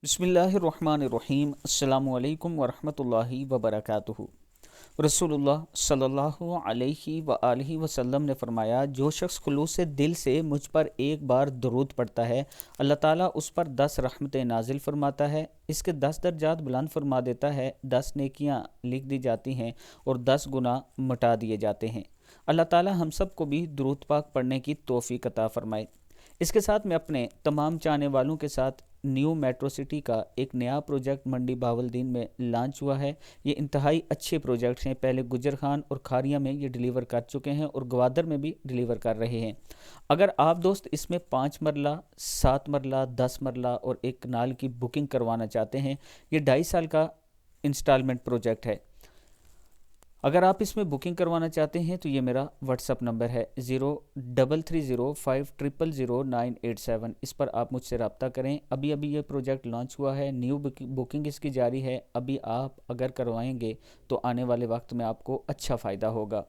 बिस्मिल्लाहिर्रहमानिर्रहीम। अस्सलामु अलैकुम वरहमतुल्लाहि वबरकातुहू। रसूलुल्लाह सल्लल्लाहु अलैहि वआलिहि वसल्लम ने फरमाया, जो शख्स खुलूस से दिल से मुझ पर एक बार दरूद पढ़ता है, अल्लाह ताला उस पर 10 रहमतें नाजिल फरमाता है, इसके 10 दर्जात बुलंद फरमा देता है, 10 नेकियां लिख दी जाती हैं और 10 गुनाह मिटा दिए जाते हैं। अल्लाह ताला हम सब को भी दुरूद पाक पढ़ने की तौफीक अता फरमाए। इसके साथ मैं अपने तमाम चाहने वालों के साथ न्यू मेट्रो सिटी का एक नया प्रोजेक्ट मंडी बावलदीन में लॉन्च हुआ है। ये इंतहाई अच्छे प्रोजेक्ट्स हैं। पहले गुजर खान और खारिया में ये डिलीवर कर चुके हैं और ग्वादर में भी डिलीवर कर रहे हैं। अगर आप दोस्त इसमें 5 मरला, 7 मरला, 10 मरला और एक कनाल की बुकिंग करवाना चाहते हैं, ये 2.5 साल का इंस्टॉलमेंट प्रोजेक्ट है। अगर आप इसमें बुकिंग करवाना चाहते हैं तो ये मेरा व्हाट्सअप नंबर है 033050000987। इस पर आप मुझसे रब्ता करें। अभी अभी ये प्रोजेक्ट लॉन्च हुआ है, न्यू बुकिंग इसकी जारी है। अभी आप अगर करवाएंगे तो आने वाले वक्त में आपको अच्छा फ़ायदा होगा।